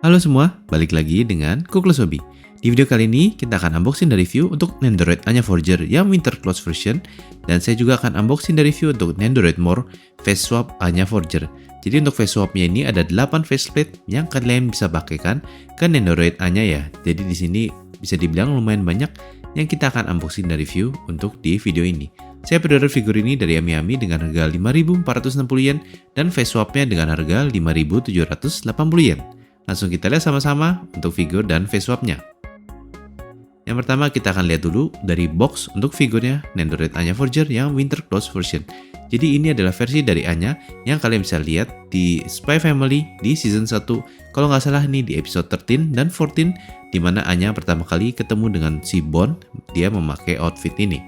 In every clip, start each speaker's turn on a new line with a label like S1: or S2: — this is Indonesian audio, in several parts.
S1: Halo semua, balik lagi dengan Kuklus Hobi. Di video kali ini kita akan unboxing dan review untuk Nendoroid Anya Forger yang Winter Close version, dan saya juga akan unboxing dan review untuk Nendoroid More Face Swap Anya Forger. Jadi untuk face swapnya ini ada 8 faceplate yang kalian bisa pakaikan ke Nendoroid Anya ya. Jadi di sini bisa dibilang lumayan banyak yang kita akan unboxing dan review untuk di video ini. Saya pre-order figur ini dari Ami dengan harga 5.460 yen dan face swapnya dengan harga 5.780 yen. Langsung kita lihat sama-sama untuk figur dan face swapnya. Yang pertama kita akan lihat dulu dari box untuk figurnya Nendoroid Anya Forger yang Winter Close version. Jadi ini adalah versi dari Anya yang kalian bisa lihat di Spy Family di season 1. Kalau nggak salah nih di episode 13 dan 14 di mana Anya pertama kali ketemu dengan si Bond, dia memakai outfit ini.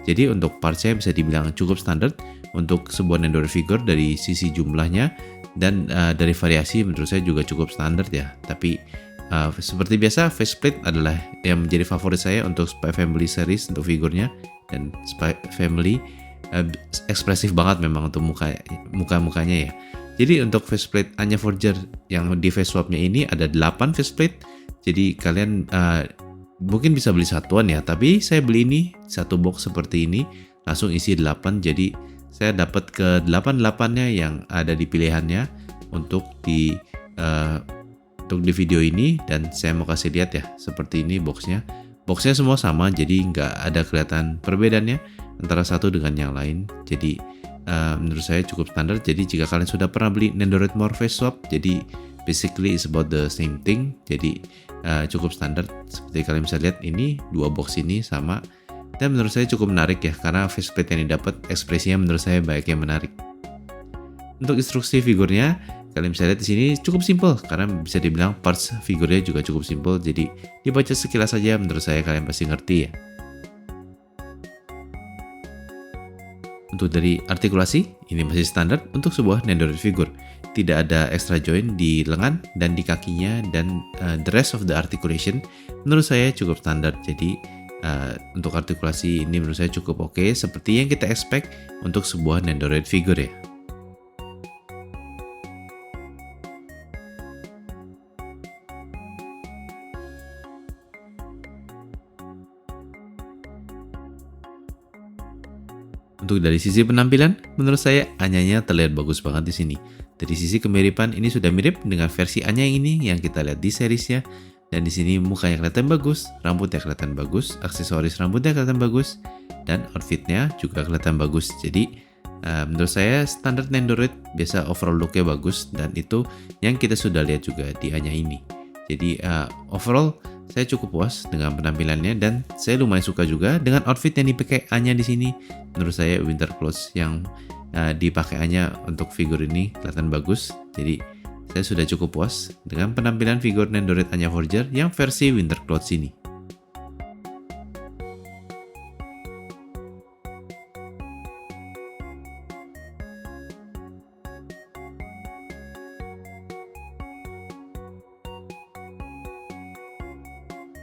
S1: Jadi untuk partsnya bisa dibilang cukup standar untuk sebuah Nendoroid figure dari sisi jumlahnya, dan dari variasi menurut saya juga cukup standar ya. Tapi seperti biasa faceplate adalah yang menjadi favorit saya untuk Spy Family series untuk figurnya, dan Spy Family ekspresif banget memang untuk muka-mukanya ya. Jadi untuk faceplate Anya Forger yang di face swapnya ini ada 8 faceplate. Jadi kalian mungkin bisa beli satuan ya, tapi saya beli ini satu box seperti ini langsung isi 8. Jadi saya dapat ke 8-8-nya yang ada di pilihannya untuk di video ini, dan saya mau kasih lihat ya seperti ini boxnya. Boxnya semua sama, jadi nggak ada kelihatan perbedaannya antara satu dengan yang lain. Jadi menurut saya cukup standar. Jadi jika kalian sudah pernah beli Nendoroid More Face Swap, jadi basically it's about the same thing. Jadi cukup standar. Seperti kalian bisa lihat ini dua box ini sama. Dan menurut saya cukup menarik ya, karena faceplate yang didapat ekspresinya menurut saya banyak yang menarik. Untuk instruksi figurnya, kalian bisa lihat di sini cukup simple, karena bisa dibilang parts figurnya juga cukup simple. Jadi dibaca sekilas saja menurut saya kalian pasti ngerti ya. Untuk dari artikulasi, ini masih standar untuk sebuah Nendoroid figure. Tidak ada extra joint di lengan dan di kakinya, dan the rest of the articulation menurut saya cukup standar. Jadi untuk artikulasi ini menurut saya cukup oke, seperti yang kita expect untuk sebuah Nendoroid figure ya. Untuk dari sisi penampilan, menurut saya Anyanya terlihat bagus banget di sini. Dari sisi kemiripan, ini sudah mirip dengan versi Anya ini yang kita lihat di seriesnya. Dan di sini mukanya kelihatan bagus, rambutnya kelihatan bagus, aksesoris rambutnya kelihatan bagus, dan outfitnya juga kelihatan bagus. Jadi menurut saya standar Nendoroid biasa overall looknya bagus, dan itu yang kita sudah lihat juga di Anya ini. Jadi overall saya cukup puas dengan penampilannya, dan saya lumayan suka juga dengan outfit yang dipakai Anya di sini. Menurut saya winter clothes yang dipakai Anya untuk figur ini kelihatan bagus. Jadi saya sudah cukup puas dengan penampilan figur Nendoroid Anya Forger yang versi winter clothes ini.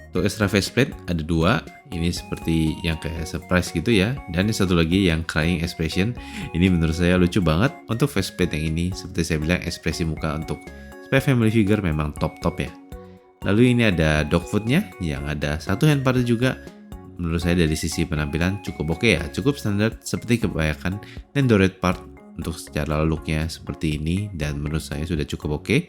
S1: Untuk extra faceplate ada 2, ini seperti yang kayak surprise gitu ya, dan yang satu lagi yang crying expression. Ini menurut saya lucu banget untuk faceplate yang ini. Seperti saya bilang, ekspresi muka untuk Spy Family figure memang top-top ya. Lalu ini ada dog foodnya yang ada satu hand part juga. Menurut saya dari sisi penampilan cukup oke ya, cukup standar seperti kebanyakan Nendoroid part untuk secara looknya seperti ini, dan menurut saya sudah cukup oke.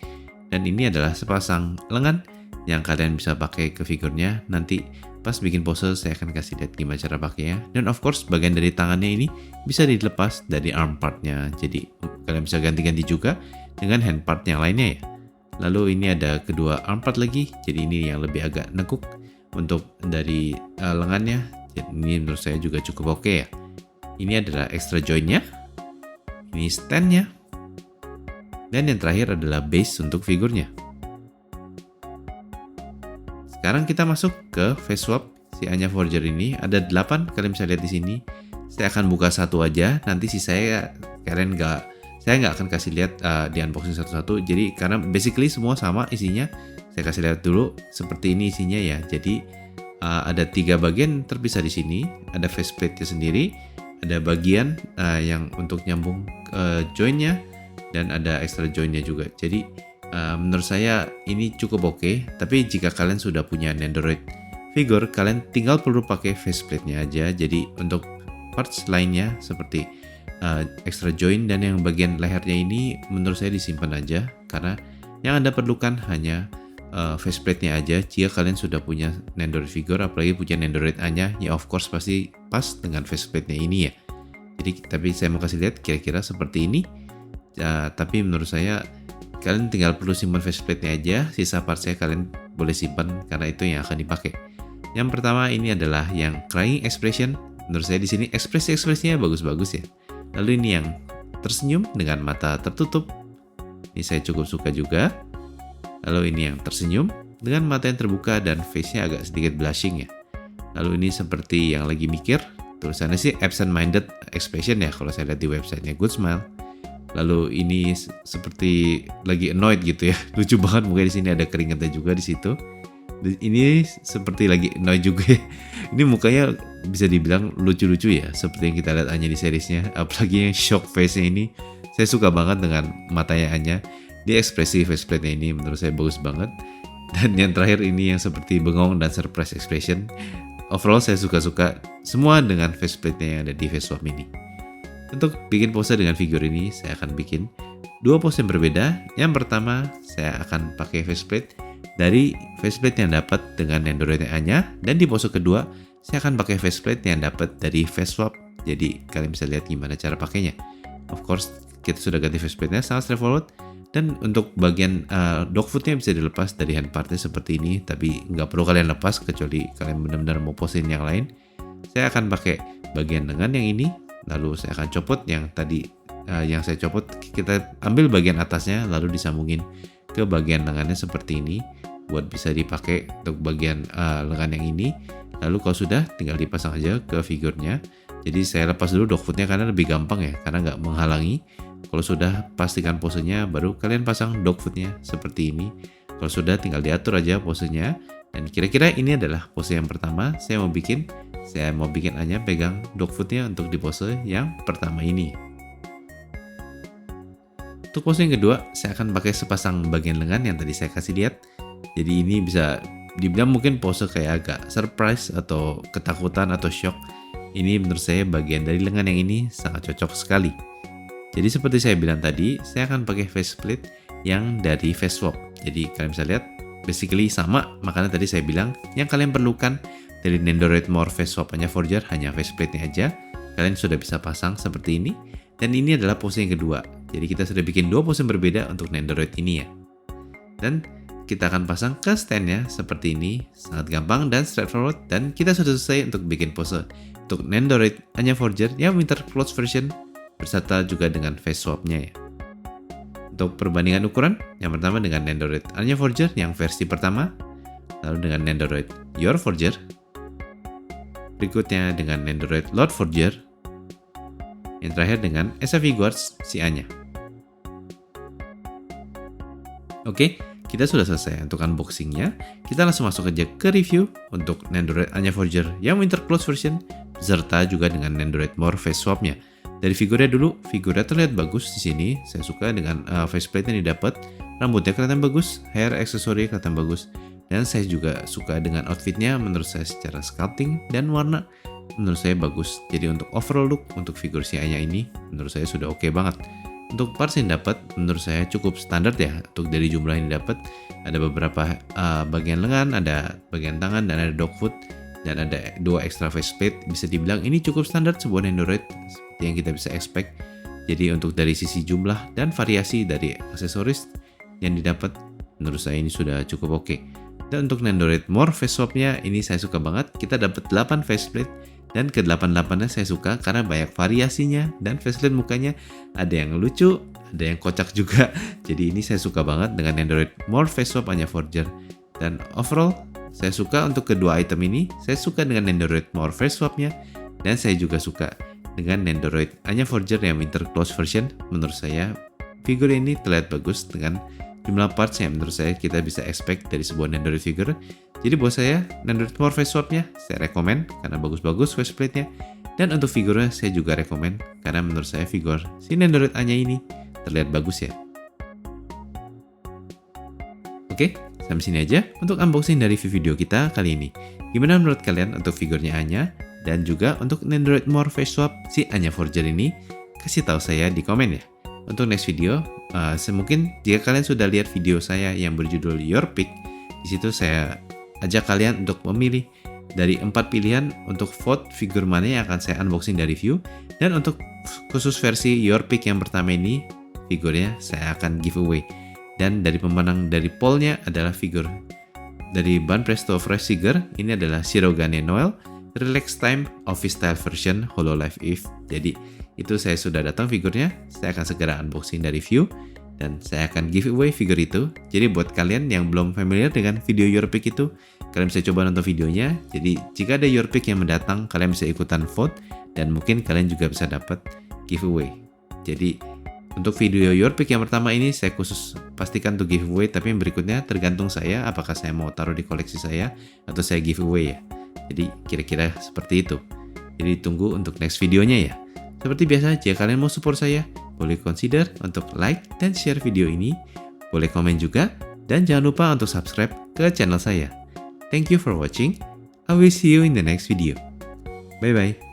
S1: Dan ini adalah sepasang lengan yang kalian bisa pakai ke figurnya. Nanti pas bikin pose saya akan kasih lihat gimana cara pakainya. Dan of course bagian dari tangannya ini bisa dilepas dari arm partnya, jadi kalian bisa ganti-ganti juga dengan hand part yang lainnya ya. Lalu ini ada kedua arm part lagi, jadi ini yang lebih agak nekuk untuk dari lengannya. Jadi ini menurut saya juga cukup oke ya. Ini adalah extra jointnya, ini standnya, dan yang terakhir adalah base untuk figurnya. Sekarang kita masuk ke face swap si Anya Forger ini. Ada 8, kalian bisa lihat di sini. Saya akan buka satu aja, nanti saya nggak akan kasih lihat di unboxing satu-satu. Jadi karena basically semua sama isinya, saya kasih lihat dulu seperti ini isinya ya. Jadi ada 3 bagian terpisah di sini. Ada faceplate-nya sendiri, ada bagian yang untuk nyambung jointnya, dan ada extra jointnya juga. Jadi menurut saya ini cukup oke. Tapi jika kalian sudah punya Nendoroid figure, kalian tinggal perlu pakai faceplate-nya aja. Jadi untuk parts lainnya seperti extra joint dan yang bagian lehernya ini menurut saya disimpan aja, karena yang Anda perlukan hanya faceplate-nya aja. Jika kalian sudah punya Nendoroid figure, apalagi punya Nendoroid A-nya, ya of course pasti pas dengan faceplate-nya ini ya. Jadi tapi saya mau kasih lihat kira-kira seperti ini. Tapi menurut saya kalian tinggal perlu simpan faceplate-nya aja, sisa parts-nya kalian boleh simpan karena itu yang akan dipakai. Yang pertama ini adalah yang crying expression. Menurut saya di sini ekspresi-ekspresinya bagus-bagus ya. Lalu ini yang tersenyum dengan mata tertutup. Ini saya cukup suka juga. Lalu ini yang tersenyum dengan mata yang terbuka dan face-nya agak sedikit blushing ya. Lalu ini seperti yang lagi mikir. Tulisannya sih absent-minded expression ya kalau saya lihat di websitenya Good Smile. Lalu ini seperti lagi annoyed gitu ya. Lucu banget mukanya di sini, ada keringatnya juga di situ. Ini seperti lagi annoyed juga ya. Ini mukanya bisa dibilang lucu-lucu ya, seperti yang kita lihat Anya di seriesnya. Apalagi yang shock face-nya ini. Saya suka banget dengan matanya Anya. Dia ekspresi faceplate-nya ini menurut saya bagus banget. Dan yang terakhir ini yang seperti bengong dan surprise expression. Overall saya suka-suka semua dengan faceplate-nya yang ada di FaceSwap ini. Untuk bikin pose dengan figur ini, saya akan bikin dua pose yang berbeda. Yang pertama, saya akan pakai faceplate dari faceplate yang dapat dengan Nendoroid A-nya. Dan di pose kedua, saya akan pakai faceplate yang dapat dari FaceSwap. Jadi kalian bisa lihat gimana cara pakainya. Of course, kita sudah ganti faceplate-nya, sangat straightforward. Dan untuk bagian dog food-nya bisa dilepas dari hand part-nya seperti ini. Tapi nggak perlu kalian lepas kecuali kalian benar-benar mau posein yang lain. Saya akan pakai bagian lengan yang ini. Lalu saya akan copot yang tadi yang saya copot, kita ambil bagian atasnya lalu disambungin ke bagian lengannya seperti ini buat bisa dipakai untuk bagian lengan yang ini. Lalu kalau sudah tinggal dipasang aja ke figurnya. Jadi saya lepas dulu dog foodnya karena lebih gampang ya, karena nggak menghalangi. Kalau sudah pastikan posenya, baru kalian pasang dog foodnya seperti ini. Kalau sudah tinggal diatur aja posenya. Dan kira-kira ini adalah pose yang pertama. Saya mau bikin Anya pegang dog foodnya untuk di pose yang pertama ini. Untuk pose yang kedua, saya akan pakai sepasang bagian lengan yang tadi saya kasih lihat. Jadi ini bisa dibilang mungkin pose kayak agak surprise atau ketakutan atau shock. Ini menurut saya bagian dari lengan yang ini sangat cocok sekali. Jadi seperti saya bilang tadi, saya akan pakai faceplate yang dari FaceSwap. Jadi kalian bisa lihat basically sama, makanya tadi saya bilang yang kalian perlukan dari Nendoroid More FaceSwap Anya Forger hanya faceplate-nya aja. Kalian sudah bisa pasang seperti ini. Dan ini adalah pose yang kedua. Jadi kita sudah bikin dua pose yang berbeda untuk Nendoroid ini ya. Dan kita akan pasang ke stand-nya seperti ini. Sangat gampang dan straightforward. Dan kita sudah selesai untuk bikin pose untuk Nendoroid Anya Forger yang Winter Clothes version beserta juga dengan FaceSwap-nya ya. Untuk perbandingan ukuran, yang pertama dengan Nendoroid Anya Forger yang versi pertama, lalu dengan Nendoroid Your Forger, berikutnya dengan Nendoroid Lord Forger, yang terakhir dengan SFV Guards si Anya. Oke, kita sudah selesai untuk unboxingnya. Kita langsung masuk aja ke review untuk Nendoroid Anya Forger yang Winter Clothes version, beserta juga dengan Nendoroid More FaceSwap-nya. Dari figurnya dulu, figurnya terlihat bagus di sini. Saya suka dengan faceplate yang didapat. Rambutnya kelihatan bagus, hair accessory kelihatan bagus. Dan saya juga suka dengan outfitnya, menurut saya secara sculpting dan warna menurut saya bagus. Jadi untuk overall look untuk figur si Anya ini menurut saya sudah oke banget. Untuk parts yang dapat menurut saya cukup standar ya. Untuk dari jumlah yang didapat ada beberapa bagian lengan, ada bagian tangan, dan ada dog food, dan ada dua extra faceplate. Bisa dibilang ini cukup standar sebuah Nendoroid seperti yang kita bisa expect. Jadi untuk dari sisi jumlah dan variasi dari aksesoris yang didapat menurut saya ini sudah cukup oke. Dan untuk Nendoroid More FaceSwap-nya ini saya suka banget. Kita dapat 8 faceplate dan ke-8-8-nya saya suka karena banyak variasinya dan faceplate mukanya ada yang lucu, ada yang kocak juga. Jadi ini saya suka banget dengan Nendoroid More FaceSwap Anya Forger. Dan overall saya suka untuk kedua item ini. Saya suka dengan Nendoroid More FaceSwap-nya dan saya juga suka dengan Nendoroid Anya Forger yang Winter Clothes version. Menurut saya figur ini terlihat bagus dengan jumlah parts yang menurut saya kita bisa expect dari sebuah Nendoroid figure. Jadi buat saya Nendoroid More FaceSwap-nya saya rekomen karena bagus-bagus faceplate-nya. Dan untuk figurnya saya juga rekomen karena menurut saya figur si Nendoroid Anya ini terlihat bagus ya. Oke, sampai sini aja untuk unboxing dari video kita kali ini. Gimana menurut kalian untuk figurnya Anya? Dan juga untuk Nendoroid More face swap si Anya Forger ini? Kasih tahu saya di komen ya. Untuk next video, mungkin jika kalian sudah lihat video saya yang berjudul Your Pick, di situ saya ajak kalian untuk memilih dari 4 pilihan untuk vote figur mana yang akan saya unboxing dan review. Dan untuk khusus versi Your Pick yang pertama ini, figurnya saya akan giveaway. Dan dari pemenang dari pollnya adalah figur dari Ban Presto Fresh Figure. Ini adalah Shirogane Noel Relax Time Office Style Version Hololive Eve. Jadi itu saya sudah datang figurnya. Saya akan segera unboxing dan review. Dan saya akan giveaway figur itu. Jadi buat kalian yang belum familiar dengan video Your Pick itu, kalian bisa coba nonton videonya. Jadi jika ada Your Pick yang mendatang, kalian bisa ikutan vote. Dan mungkin kalian juga bisa dapat giveaway. Jadi untuk video Your Pick yang pertama ini saya khusus pastikan untuk giveaway, tapi yang berikutnya tergantung saya apakah saya mau taruh di koleksi saya atau saya giveaway ya. Jadi kira-kira seperti itu. Jadi tunggu untuk next videonya ya. Seperti biasa, jika kalian mau support saya, boleh consider untuk like dan share video ini. Boleh komen juga, dan jangan lupa untuk subscribe ke channel saya. Thank you for watching. I will see you in the next video. Bye bye.